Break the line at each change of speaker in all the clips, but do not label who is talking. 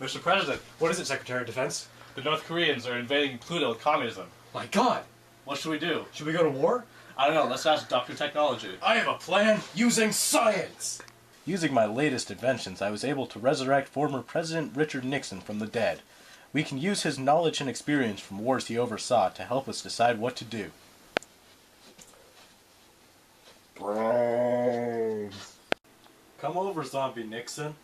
Mr. President.
What is it, Secretary of Defense?
The North Koreans are invading Pluto with communism.
My God!
What should we do?
Should we go to war?
I don't know, let's ask Dr. Technology.
I have a plan using science!
Using my latest inventions, I was able to resurrect former President Richard Nixon from the dead. We can use his knowledge and experience from wars he oversaw to help us decide what to do.
Brains.
Come over, Zombie Nixon.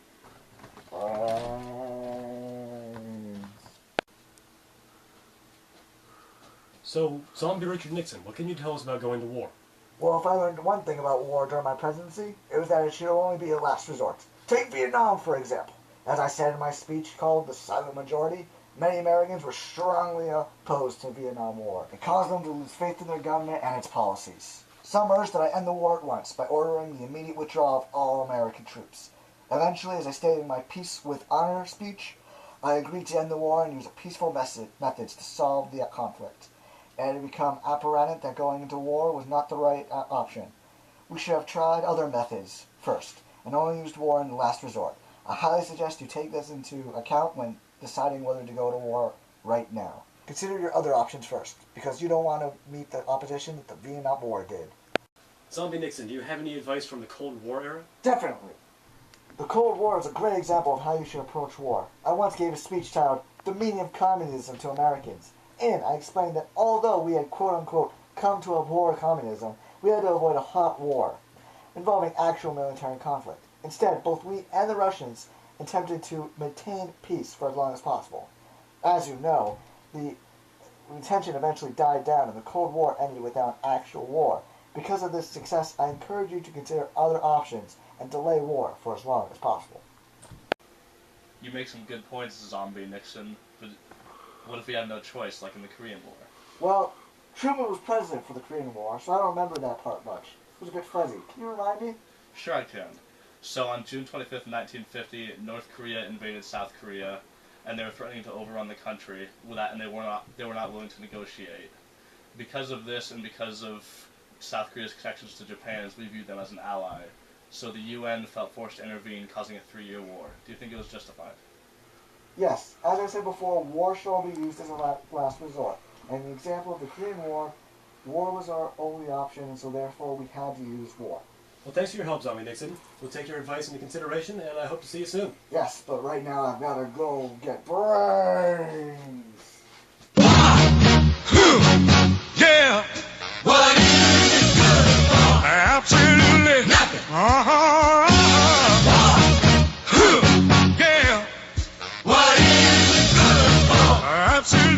So, Zombie Richard Nixon, what can you tell us about going to war?
Well, if I learned one thing about war during my presidency, it was that it should only be a last resort. Take Vietnam, for example. As I said in my speech called The Silent Majority, many Americans were strongly opposed to the Vietnam War. It caused them to lose faith in their government and its policies. Some urged that I end the war at once by ordering the immediate withdrawal of all American troops. Eventually, as I stated in my Peace with Honor speech, I agreed to end the war and use a peaceful methods to solve the conflict. And it became apparent that going into war was not the right option. We should have tried other methods first, and only used war in the last resort. I highly suggest you take this into account when deciding whether to go to war right now. Consider your other options first, because you don't want to meet the opposition that the Vietnam War did.
Zombie Nixon, do you have any advice from the Cold War era?
Definitely. The Cold War is a great example of how you should approach war. I once gave a speech titled The Meaning of Communism to Americans. And I explained that although we had quote-unquote come to abhor communism, we had to avoid a hot war involving actual military conflict. Instead, both we and the Russians attempted to maintain peace for as long as possible. As you know, the tension eventually died down and the Cold War ended without an actual war. Because of this success, I encourage you to consider other options and delay war for as long as possible.
You make some good points, Zombie Nixon, but what if we had no choice, like in the Korean War?
Well, Truman was president for the Korean War, so I don't remember that part much. It was a bit fuzzy. Can you remind me?
Sure I can. So on June 25th, 1950, North Korea invaded South Korea, and they were threatening to overrun the country, and they were not willing to negotiate. Because of this, and because of South Korea's connections to Japan, we viewed them as an ally. So the UN felt forced to intervene, causing a 3-year war. Do you think it was justified?
Yes. As I said before, war should only be used as a last resort. And in the example of the Korean War, war was our only option, and so therefore we had to use war.
Well, thanks for your help, Zombie Nixon. We'll take your advice into consideration, and I hope to see you soon.
Yes, but right now I've got to go get brains.
Yeah. What is it good for? Absolutely nothing. Yeah. What is it good for? Absolutely.